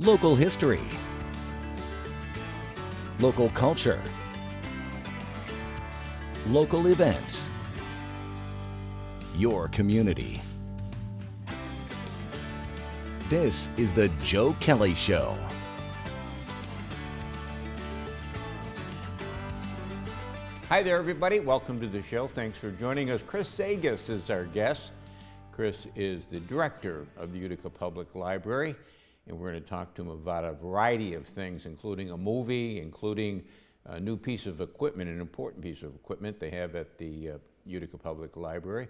Local history, local culture, local events, your community. This is the Joe Kelly Show. Hi there, everybody. Welcome to the show. Thanks for joining us. Chris Sagaas is our guest. Chris is the director of the Utica Public Library, and we're going to talk to him about a variety of things, including a movie, including a new piece of equipment, an important piece of equipment they have at the Utica Public Library.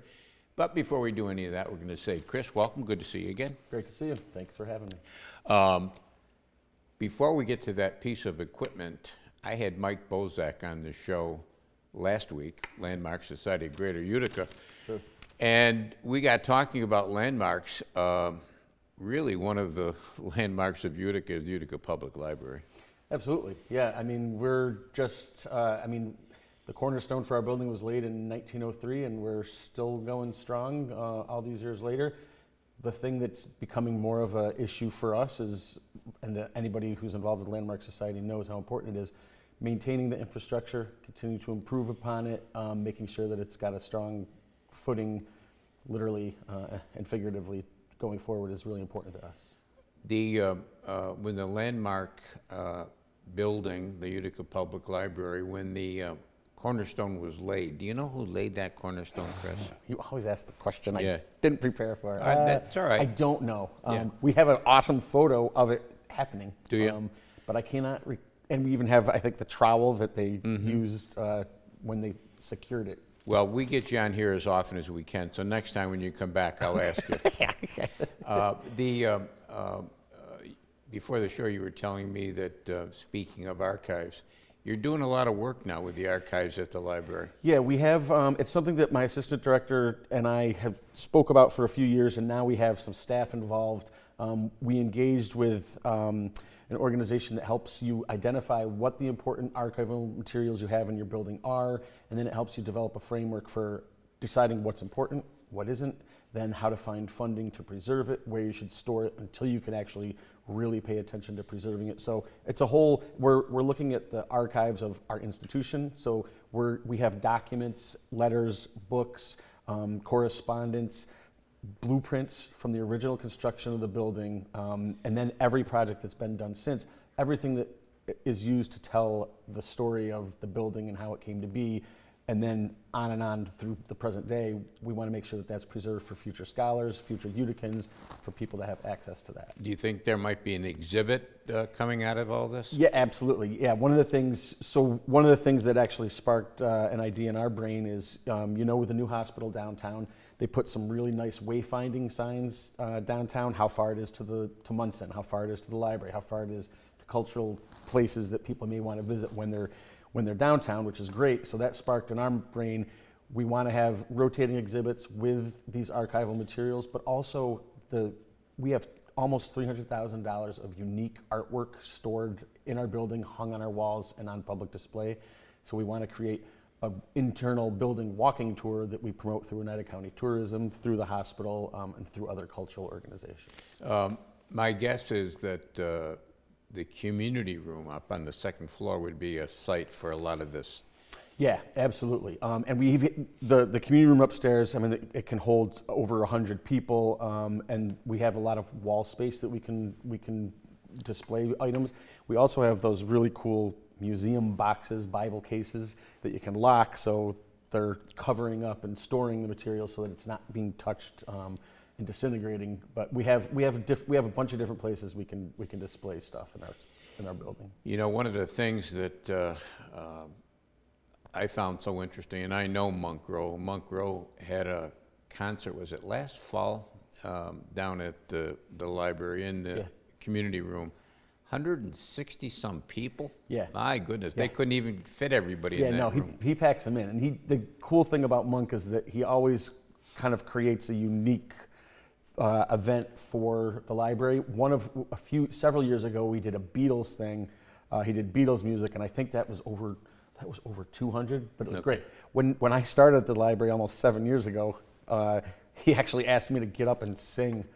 But before we do any of that, we're going to say, Chris, welcome. Good to see you again. Great to see you. Thanks for having me. Before we get to that piece of equipment, I had Mike Bozak on the show last week, Landmark Society of Greater Utica. Sure. And we got talking about landmarks. Really, one of the landmarks of Utica is the Utica Public Library. Absolutely. Yeah, I mean, we're just, the cornerstone for our building was laid in 1903, and we're still going strong all these years later. The thing that's becoming more of an issue for us is, and anybody who's involved with Landmark Society knows how important it is, maintaining the infrastructure, continuing to improve upon it, making sure that it's got a strong footing, literally and figuratively, going forward is really important to us. When the landmark building, the Utica Public Library, when the cornerstone was laid, do you know who laid that cornerstone, Chris? You always ask the question Yeah. I didn't prepare for. That's all right. I don't know. Yeah. We have an awesome photo of it happening. Do you? But I cannot, and we even have, I think, the trowel that they used when they secured it. Well, we get you on here as often as we can, so next time when you come back, I'll ask you. Before the show, you were telling me that, speaking of archives, you're doing a lot of work now with the archives at the library. Yeah, we have, it's something that my assistant director and I have spoke about for a few years, and now we have some staff involved. We engaged with an organization that helps you identify what the important archival materials you have in your building are, and then it helps you develop a framework for deciding what's important, what isn't, then how to find funding to preserve it, where you should store it until you can actually really pay attention to preserving it. So it's a whole, we're looking at the archives of our institution. So we have documents, letters, books, correspondence, blueprints from the original construction of the building, and then every project that's been done since, everything that is used to tell the story of the building and how it came to be, and then on through the present day. We want to make sure that that's preserved for future scholars, future Uticans, for people to have access to that. Do you think there might be an exhibit coming out of all this? Yeah, absolutely. Yeah, one of the things that actually sparked an idea in our brain is, with the new hospital downtown, they put some really nice wayfinding signs downtown, how far it is to Munson, how far it is to the library, how far it is to cultural places that people may want to visit when they're downtown, which is great. So that sparked in our brain, we want to have rotating exhibits with these archival materials, but also we have almost $300,000 of unique artwork stored in our building, hung on our walls and on public display. So we want to create an internal building walking tour that we promote through Oneida County Tourism, through the hospital, and through other cultural organizations. My guess is that the community room up on the second floor would be a site for a lot of this. Yeah, absolutely. And the community room upstairs, I mean, it can hold over 100 people, and we have a lot of wall space that we can display items. We also have those really cool museum boxes, Bible cases that you can lock, so they're covering up and storing the material so that it's not being touched and disintegrating. But we have a bunch of different places we can display stuff in our building. You know, one of the things that I found so interesting, and I know Monk Row had a concert, was it last fall, down at the library in the community room. 160 some people. Yeah. My goodness, they couldn't even fit everybody in that room. He packs them in, and the cool thing about Monk is that he always kind of creates a unique event for the library. Several years ago, we did a Beatles thing. He did Beatles music, and I think that was over 200, but it was great. When I started at the library almost 7 years ago, he actually asked me to get up and sing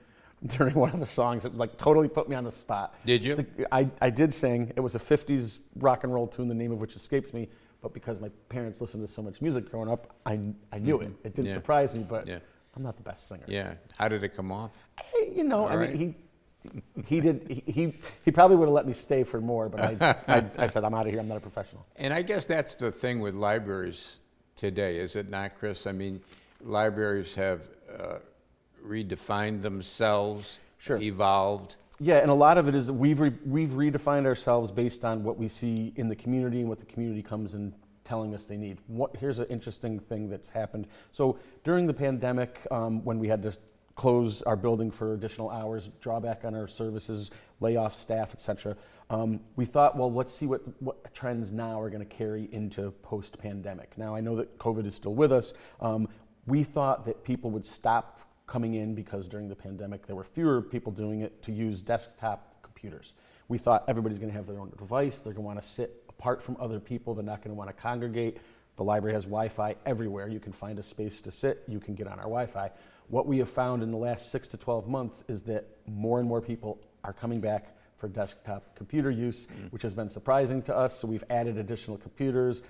during one of the songs. It like totally put me on the spot. Did you? I did sing. It was a 50s rock and roll tune, the name of which escapes me. But because my parents listened to so much music growing up, I knew it. It didn't surprise me, but I'm not the best singer. Yeah. How did it come off? You know, All I mean, he probably would have let me stay for more, but I said, I'm out of here. I'm not a professional. And I guess that's the thing with libraries today, is it not, Chris? I mean, libraries have redefined themselves, evolved. Yeah, and a lot of it is we've redefined ourselves based on what we see in the community and what the community comes in telling us they need. Here's an interesting thing that's happened. So during the pandemic, when we had to close our building for additional hours, draw back on our services, lay off staff, et cetera, we thought, well, let's see what trends now are going to carry into post-pandemic. Now, I know that COVID is still with us. We thought that people would stop coming in because during the pandemic there were fewer people doing it to use desktop computers. We thought everybody's going to have their own device. They're going to want to sit apart from other people. They're not going to want to congregate. The library has Wi-Fi everywhere. You can find a space to sit. You can get on our Wi-Fi. What we have found in the last 6 to 12 months is that more and more people are coming back for desktop computer use, which has been surprising to us. So we've added additional computers.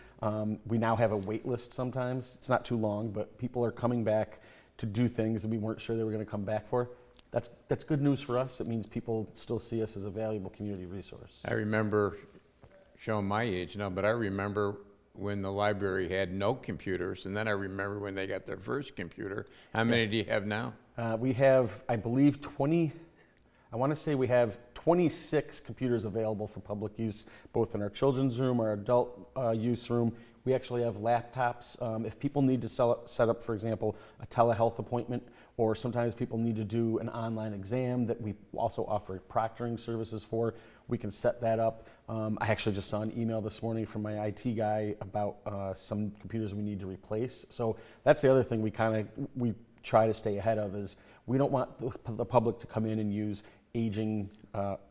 We now have a wait list sometimes. It's not too long, but people are coming back to do things that we weren't sure they were going to come back for. That's good news for us. It means people still see us as a valuable community resource. I remember, showing my age now, but I remember when the library had no computers, and then I remember when they got their first computer. How many do you have now? We have, I believe, 20. I want to say we have 26 computers available for public use, both in our children's room, our adult use room. We actually have laptops. If people need to set up, for example, a telehealth appointment, or sometimes people need to do an online exam that we also offer proctoring services for, we can set that up. I actually just saw an email this morning from my IT guy about some computers we need to replace. So that's the other thing we try to stay ahead of, is we don't want the public to come in and use aging,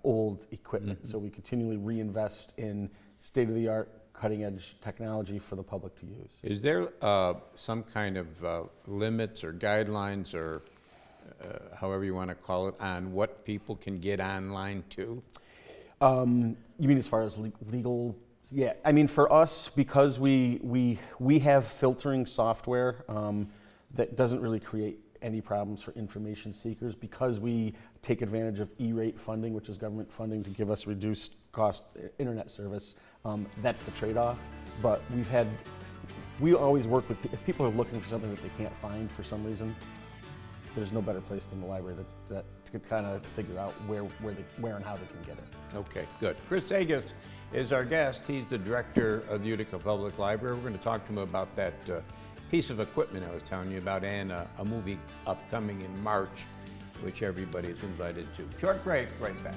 old equipment. So we continually reinvest in state-of-the-art, cutting-edge technology for the public to use. Is there some kind of limits or guidelines, or however you want to call it, on what people can get online to? You mean as far as legal? Yeah, I mean, for us, because we have filtering software that doesn't really create any problems for information seekers, because we take advantage of E-rate funding, which is government funding to give us reduced cost internet service. That's the trade-off. But we always work with, if people are looking for something that they can't find for some reason, there's no better place than the library to kind of figure out where and how they can get it. Okay, good. Chris Sagaas is our guest. He's the director of the Utica Public Library. We're going to talk to him about that piece of equipment I was telling you about, and a movie upcoming in March, which everybody is invited to. Short break, right back.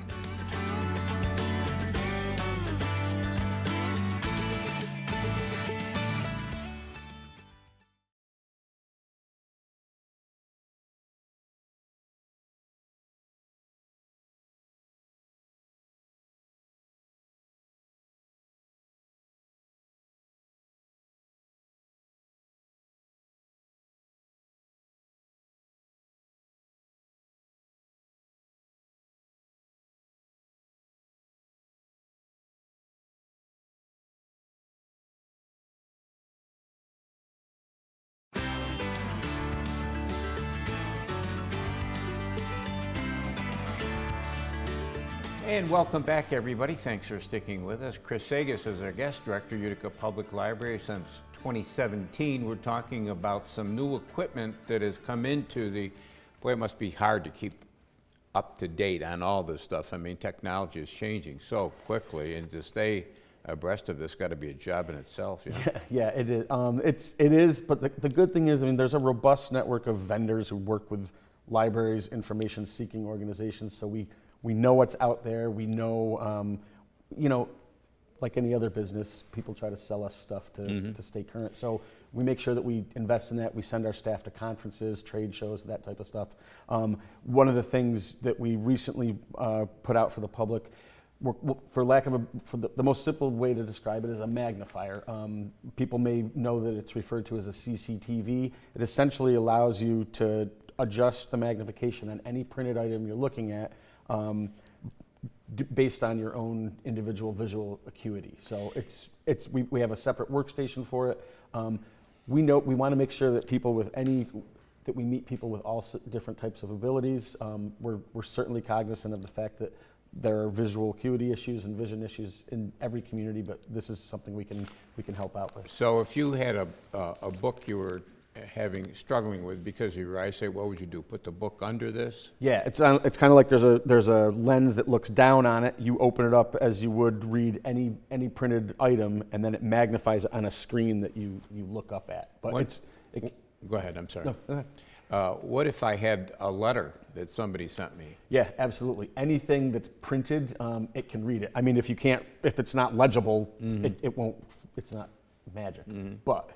And welcome back, everybody. Thanks for sticking with us. Chris Sagaas is our guest, director, Utica Public Library since 2017. We're talking about some new equipment that has come into the, boy, it must be hard to keep up to date on all this stuff. I mean, technology is changing so quickly, and to stay abreast of this got to be a job in itself. You know? Yeah, it is. It is, but the good thing is, I mean, there's a robust network of vendors who work with libraries, information-seeking organizations, so we know what's out there. We know, like any other business, people try to sell us stuff to stay current. So we make sure that we invest in that. We send our staff to conferences, trade shows, that type of stuff. One of the things that we recently put out for the public, for the most simple way to describe it, is a magnifier. People may know that it's referred to as a CCTV. It essentially allows you to adjust the magnification on any printed item you're looking at based on your own individual visual acuity. So we have a separate workstation for it. We want to make sure that that we meet people with all different types of abilities. We're certainly cognizant of the fact that there are visual acuity issues and vision issues in every community, but this is something we can help out with. So if you had a book you were struggling with because of your eyesight, what would you do? Put the book under this? Yeah, it's kind of like there's a lens that looks down on it. You open it up as you would read any printed item, and then it magnifies it on a screen that you look up at. But go ahead. I'm sorry. No, go ahead. What if I had a letter that somebody sent me? Yeah, absolutely. Anything that's printed, it can read it. I mean, if it's not legible, it won't. It's not magic, but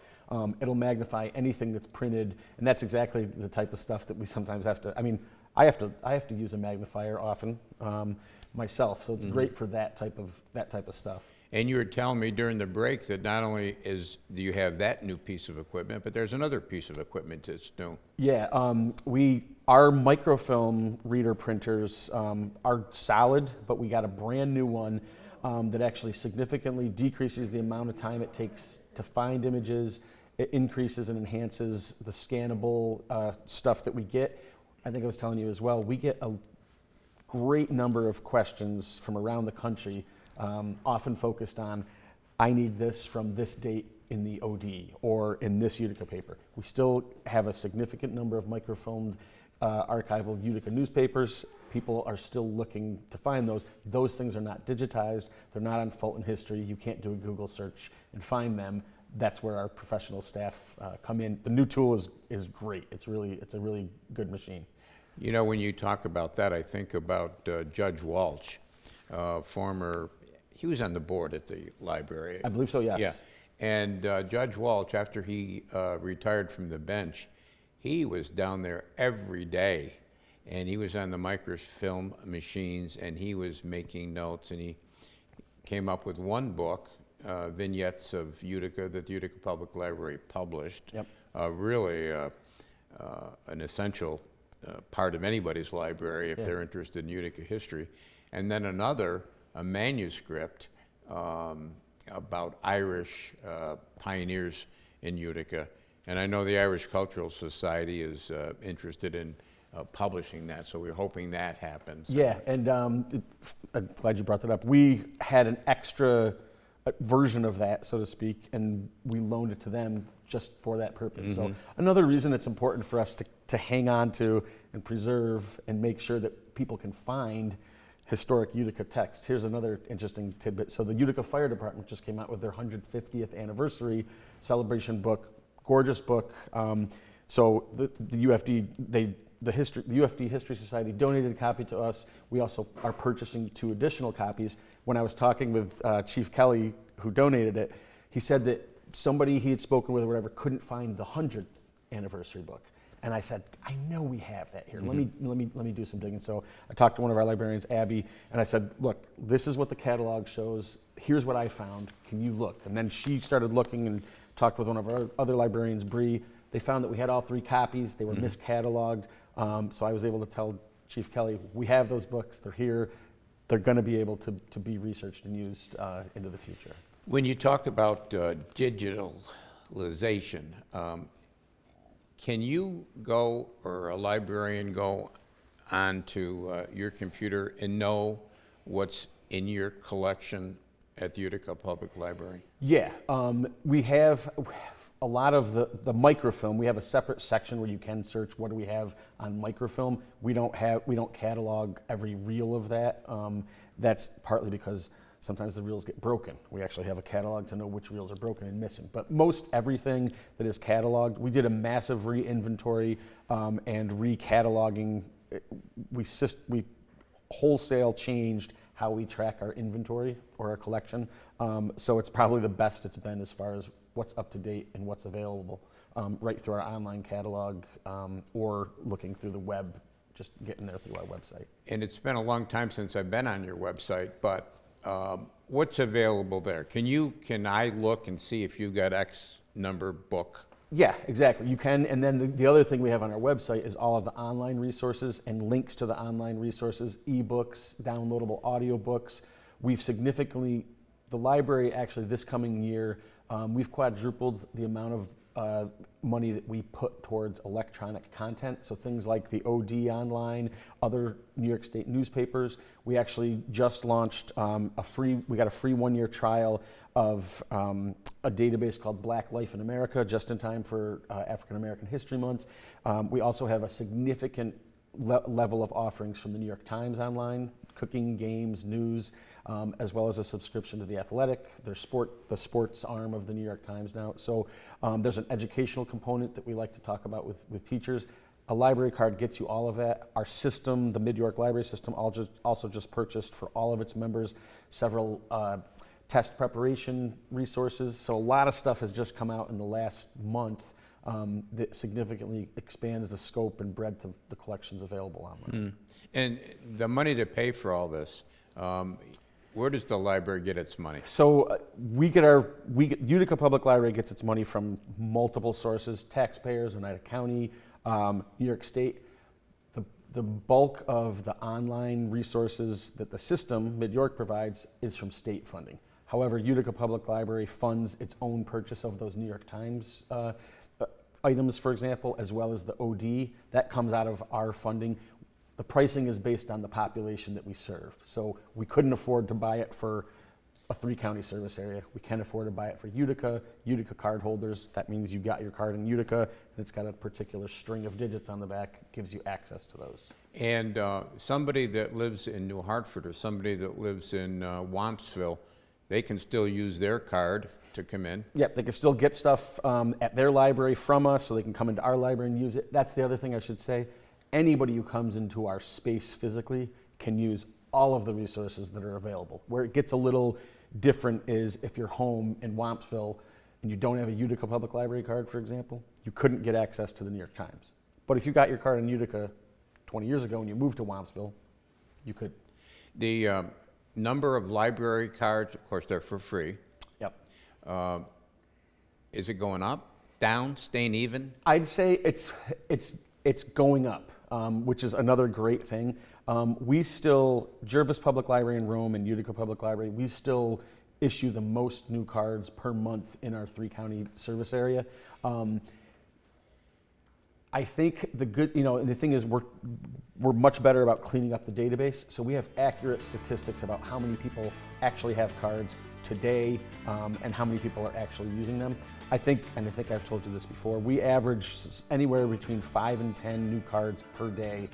it'll magnify anything that's printed, and that's exactly the type of stuff that we sometimes have to. I mean, I have to use a magnifier often myself, so it's great for that type of stuff. And you were telling me during the break that not only do you have that new piece of equipment, but there's another piece of equipment that's new. Yeah, our microfilm reader printers are solid, but we got a brand new one that actually significantly decreases the amount of time it takes to find images. It increases and enhances the scannable stuff that we get. I think I was telling you as well, we get a great number of questions from around the country, often focused on, I need this from this date in the OD or in this Utica paper. We still have a significant number of microfilmed archival Utica newspapers. People are still looking to find those. Those things are not digitized. They're not on Fulton History. You can't do a Google search and find them. That's where our professional staff come in. The new tool is great. It's a really good machine. You know, when you talk about that, I think about Judge Walsh, he was on the board at the library. I believe so, yes. Yeah, and Judge Walsh, after he retired from the bench, he was down there every day, and he was on the microfilm machines, and he was making notes, and he came up with one book, Vignettes of Utica, that the Utica Public Library published. Yep. Really an essential part of anybody's library if they're interested in Utica history. And then another, a manuscript about Irish pioneers in Utica. And I know the Irish Cultural Society is interested in publishing that, so we're hoping that happens. Yeah, and I'm glad you brought that up. We had an extra version of that, so to speak, and we loaned it to them just for that purpose. So another reason it's important for us to hang on to and preserve and make sure that people can find historic Utica text. Here's another interesting tidbit. So the Utica Fire Department just came out with their 150th anniversary celebration book, gorgeous book. So the UFD, the UFD History Society donated a copy to us. We also are purchasing 2 additional copies. When I was talking with Chief Kelly, who donated it, he said that somebody he had spoken with or whatever couldn't find the 100th anniversary book. And I said, I know we have that here. Let me do some digging. So I talked to one of our librarians, Abby, and I said, look, this is what the catalog shows. Here's what I found. Can you look? And then she started looking and talked with one of our other librarians, Bree. They found that we had all 3 copies. They were miscatalogued. So I was able to tell Chief Kelly, we have those books. They're here. They're going to be able to be researched and used into the future. When you talk about digitalization, can you go, or a librarian go onto your computer and know what's in your collection at the Utica Public Library? Yeah, we have a lot of the microfilm. We have a separate section where you can search what do we have on microfilm. We don't catalog every reel of that. That's partly because sometimes the reels get broken. We actually have a catalog to know which reels are broken and missing. But most everything that is cataloged, we did a massive re-inventory and re-cataloging. We wholesale changed how we track our inventory or our collection. So it's probably the best it's been as far as what's up to date and what's available right through our online catalog or looking through the web, just getting there through our website. And it's been a long time since I've been on your website, but what's available there? Can I look and see if you've got X number book Yeah, exactly. You can, and then the other thing we have on our website is all of the online resources and links to the online resources, ebooks, downloadable audiobooks. We've significantly, the library actually this coming year, we've quadrupled the amount of money that we put towards electronic content. So things like the OD online, other New York State newspapers. We actually just launched we got a free 1-year trial of a database called Black Life in America, just in time for African American History Month. We also have a significant level of offerings from the New York Times online, cooking, games, news, as well as a subscription to The Athletic, the sports arm of the New York Times now. So there's an educational component that we like to talk about with teachers. A library card gets you all of that. Our system, the Mid-York Library System, also just purchased for all of its members several test preparation resources. So a lot of stuff has just come out in the last month that significantly expands the scope and breadth of the collections available online. And the money to pay for all this, where does the library get its money? So Utica Public Library gets its money from multiple sources: taxpayers, Oneida County, New York State. The bulk of the online resources that the system, Mid-York, provides is from state funding. However, Utica Public Library funds its own purchase of those New York Times items, for example, as well as the OD. That comes out of our funding. The pricing is based on the population that we serve. So we couldn't afford to buy it for a 3-county service area. We can afford to buy it for Utica card holders. That means you got your card in Utica, and it's got a particular string of digits on the back, gives you access to those. And somebody that lives in New Hartford or somebody that lives in Wampsville, they can still use their card to come in. Yep, they can still get stuff at their library from us, so they can come into our library and use it. That's the other thing I should say. Anybody who comes into our space physically can use all of the resources that are available. Where it gets a little different is if you're home in Wampsville and you don't have a Utica Public Library card, for example, you couldn't get access to the New York Times. But if you got your card in Utica 20 years ago and you moved to Wampsville, you could. The number of library cards, of course, they're for free. Yep. Is it going up, down, staying even? I'd say it's going up, which is another great thing. We still, Jervis Public Library in Rome and Utica Public Library, we still issue the most new cards per month in our 3-county service area. I think and the thing is we're much better about cleaning up the database. So we have accurate statistics about how many people actually have cards today and how many people are actually using them. I think I've told you this before, we average anywhere between 5 and 10 new cards per day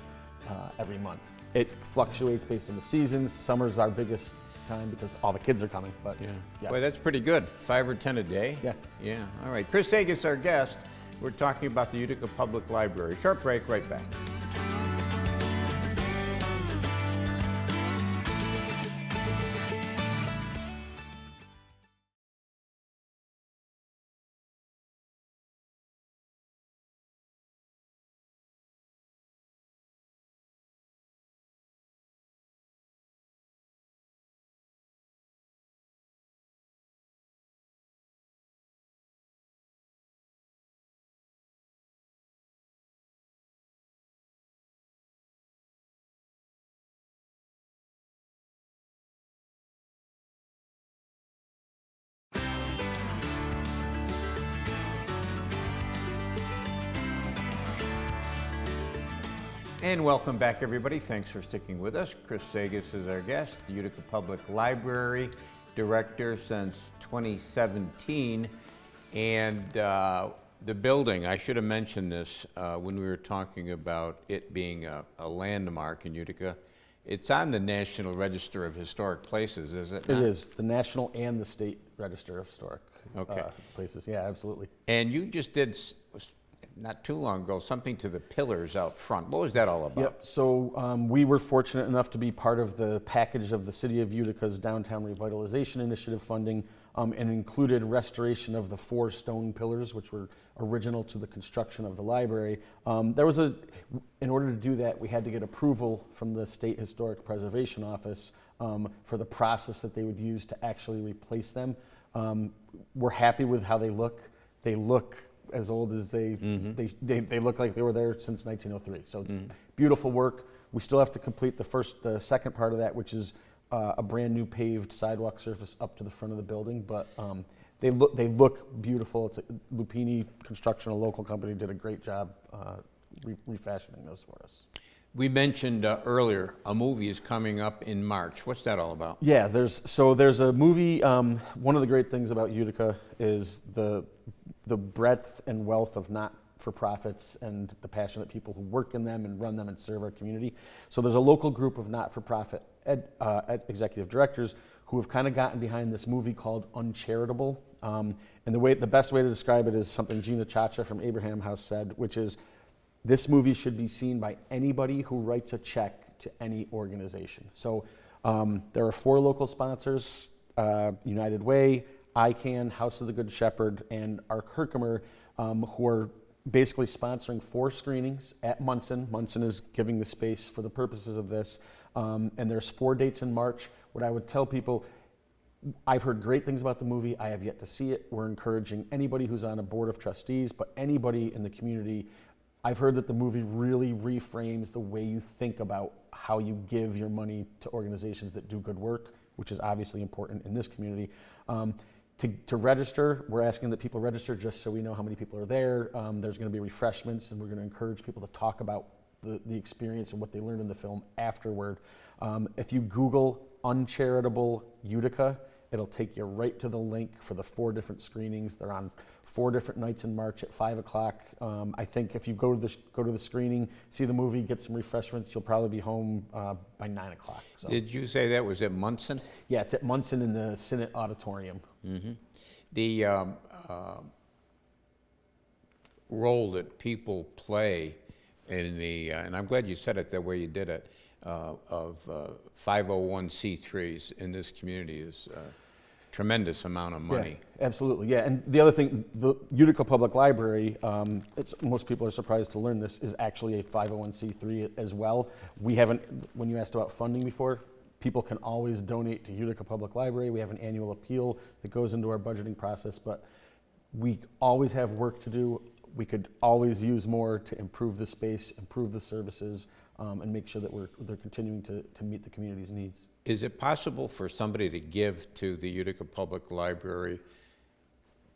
every month. It fluctuates based on the seasons. Summer's our biggest time because all the kids are coming. But yeah. Well, that's pretty good. 5 or 10 a day? Yeah. Yeah, all right. Chris Sagaas, our guest. We're talking about the Utica Public Library. Short break, right back. And welcome back, everybody. Thanks for sticking with us. Chris Sagaas is our guest, the Utica Public Library Director since 2017. And the building, I should have mentioned this when we were talking about it being a landmark in Utica. It's on the National Register of Historic Places, is it not? It is, the National and the State Register of Historic Places. Yeah, absolutely. And you just did, not too long ago, something to the pillars out front. What was that all about? Yep. So we were fortunate enough to be part of the package of the City of Utica's Downtown Revitalization Initiative funding, and included restoration of the 4 stone pillars, which were original to the construction of the library. In order to do that, we had to get approval from the State Historic Preservation Office for the process that they would use to actually replace them. We're happy with how they look. They look as old as they look like they were there since 1903. So it's beautiful work. We still have to complete the second part of that, which is a brand new paved sidewalk surface up to the front of the building. But they look beautiful. It's Lupini Construction, a local company, did a great job refashioning those for us. We mentioned earlier a movie is coming up in March. What's that all about? Yeah, there's a movie. One of the great things about Utica is the breadth and wealth of not-for-profits and the passionate people who work in them and run them and serve our community. So there's a local group of not-for-profit executive directors who have kind of gotten behind this movie called Uncharitable. And the best way to describe it is something Gina Chacha from Abraham House said, which is, this movie should be seen by anybody who writes a check to any organization. So there are 4 local sponsors, United Way, ICANN, House of the Good Shepherd, and Ark Herkimer, who are basically sponsoring 4 screenings at Munson. Munson is giving the space for the purposes of this. And there's 4 dates in March. What I would tell people, I've heard great things about the movie. I have yet to see it. We're encouraging anybody who's on a board of trustees, but anybody in the community. I've heard that the movie really reframes the way you think about how you give your money to organizations that do good work, which is obviously important in this community. To register, we're asking that people register just so we know how many people are there. There's going to be refreshments, and we're going to encourage people to talk about the experience and what they learned in the film afterward. If you Google Uncharitable Utica, it'll take you right to the link for the 4 different screenings. They're on 4 different nights in March at 5 o'clock. I think if you go to the screening, see the movie, get some refreshments, you'll probably be home by 9 o'clock. So. Did you say that was at Munson? Yeah, it's at Munson in the Senate Auditorium. Mm-hmm. The role that people play in the, and I'm glad you said it the way you did it, of 501c3s in this community is tremendous amount of money. Yeah, absolutely, yeah. And the other thing, the Utica Public Library, most people are surprised to learn this, is actually a 501c3 as well. We haven't, when you asked about funding before, people can always donate to Utica Public Library. We have an annual appeal that goes into our budgeting process, but we always have work to do. We could always use more to improve the space, improve the services, and make sure that they're continuing to meet the community's needs. Is it possible for somebody to give to the Utica Public Library,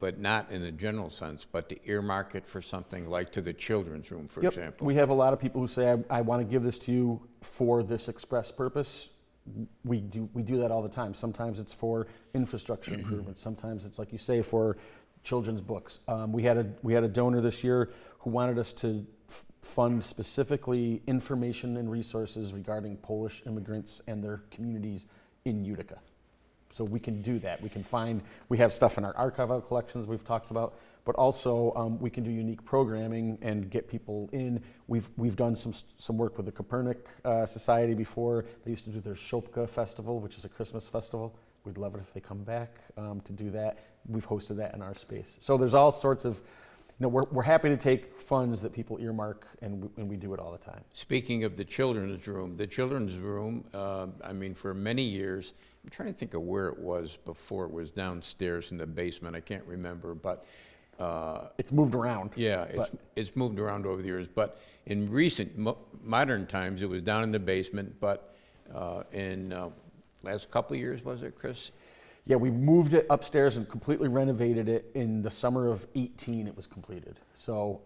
but not in a general sense, but to earmark it for something like to the children's room, for example? We have a lot of people who say, I want to give this to you for this express purpose. We do that all the time. Sometimes it's for infrastructure improvements. Sometimes it's, like you say, for children's books. We had a donor this year who wanted us to fund specifically information and resources regarding Polish immigrants and their communities in Utica. So we can do that. We have stuff in our archival collections we've talked about, but also we can do unique programming and get people in. We've done some work with the Copernic Society before. They used to do their Shopka Festival, which is a Christmas festival. We'd love it if they come back to do that. We've hosted that in our space. So there's all sorts of, we're happy to take funds that people earmark, and we do it all the time. Speaking of the children's room, I mean, for many years, I'm trying to think of where it was before. It was downstairs in the basement. I can't remember, but it's moved around. Yeah, it's moved around over the years. But in recent modern times, it was down in the basement. But in last couple of years, was it, Chris? Yeah, we moved it upstairs and completely renovated it. In the summer of 18, it was completed. So,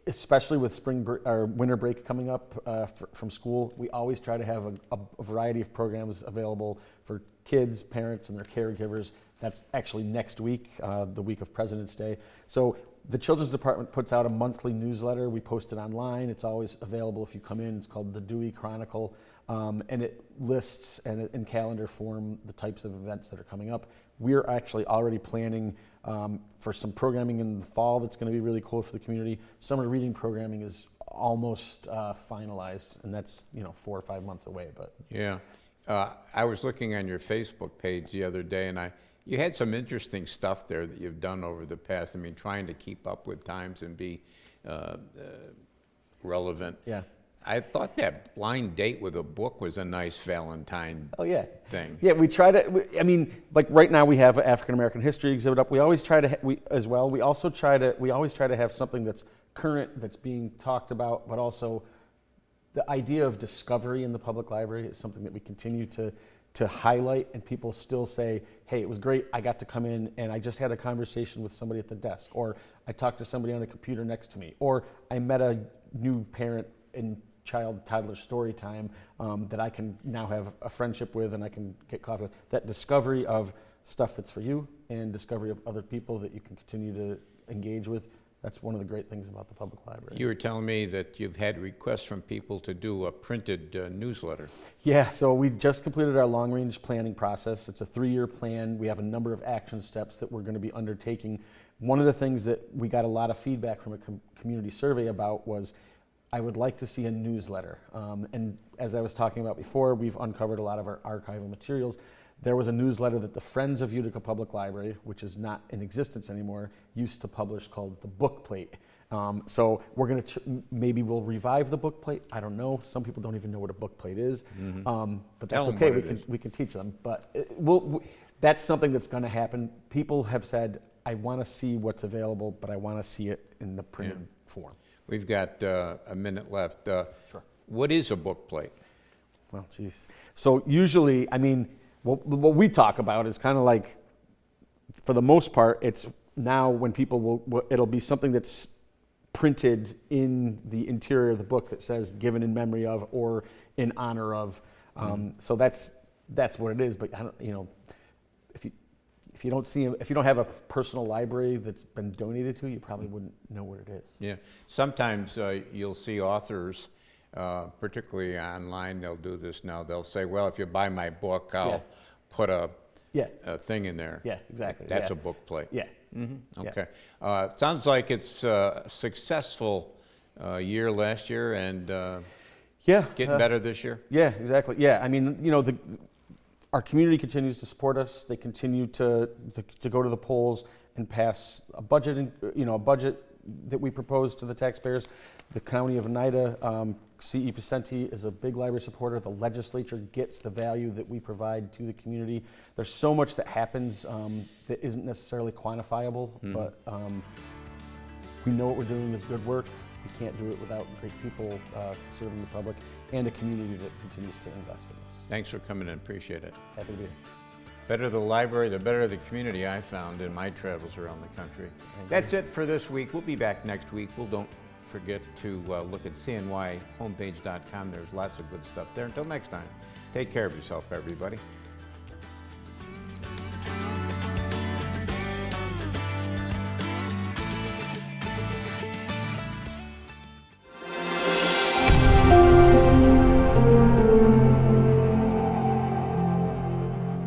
especially with winter break coming up from school, we always try to have a variety of programs available for kids, parents, and their caregivers. That's actually next week, the week of President's Day. So the Children's Department puts out a monthly newsletter. We post it online. It's always available if you come in. It's called the Dewey Chronicle. And it lists and in calendar form the types of events that are coming up. We're actually already planning for some programming in the fall that's going to be really cool for the community. Summer reading programming is almost finalized, and that's 4 or 5 months away. But yeah, I was looking on your Facebook page the other day, and you had some interesting stuff there that you've done over the past. I mean, trying to keep up with times and be relevant. Yeah. I thought that blind date with a book was a nice Valentine thing. Yeah, we try to, I mean, like right now we have an African American history exhibit up. We always try to, we always try to have something that's current, that's being talked about, but also the idea of discovery in the public library is something that we continue to highlight, and people still say, hey, it was great, I got to come in and I just had a conversation with somebody at the desk, or I talked to somebody on the computer next to me, or I met a new parent in toddler story time that I can now have a friendship with and I can get coffee with. That discovery of stuff that's for you and discovery of other people that you can continue to engage with, that's one of the great things about the public library. You were telling me that you've had requests from people to do a printed newsletter. Yeah, so we just completed our long-range planning process. It's a 3-year plan. We have a number of action steps that we're going to be undertaking. One of the things that we got a lot of feedback from a community survey about was, I would like to see a newsletter. And as I was talking about before, we've uncovered a lot of our archival materials. There was a newsletter that the Friends of Utica Public Library, which is not in existence anymore, used to publish called the Book Plate. So we're going to, maybe we'll revive the Book Plate. I don't know. Some people don't even know what a book plate is. But that's okay. We can teach them. But that's something that's going to happen. People have said, I want to see what's available, but I want to see it in the printed form. We've got a minute left. Sure. What is a book plate? Well, geez. So usually, I mean, what we talk about is kind of like, for the most part, it's now when people it'll be something that's printed in the interior of the book that says given in memory of or in honor of. So that's what it is. But I don't, if you don't have a personal library that's been donated to, you probably wouldn't know what it is. Yeah. Sometimes you'll see authors, particularly online, they'll do this now. They'll say, well, if you buy my book, I'll put a thing in there. Yeah, exactly. That's a book plate. Yeah. Okay. Sounds like it's a successful year last year and getting better this year. Yeah, exactly. Yeah, I mean, our community continues to support us. They continue to go to the polls and pass a budget, a budget that we propose to the taxpayers. The County of Oneida, C.E. Pacenti is a big library supporter. The legislature gets the value that we provide to the community. There's so much that happens that isn't necessarily quantifiable, but we know what we're doing is good work. We can't do it without great people serving the public and a community that continues to invest in us. Thanks for coming in. Appreciate it. Happy to be here. Better the library, the better the community, I found in my travels around the country. That's it for this week. We'll be back next week. Don't forget to look at cnyhomepage.com. There's lots of good stuff there. Until next time, take care of yourself, everybody.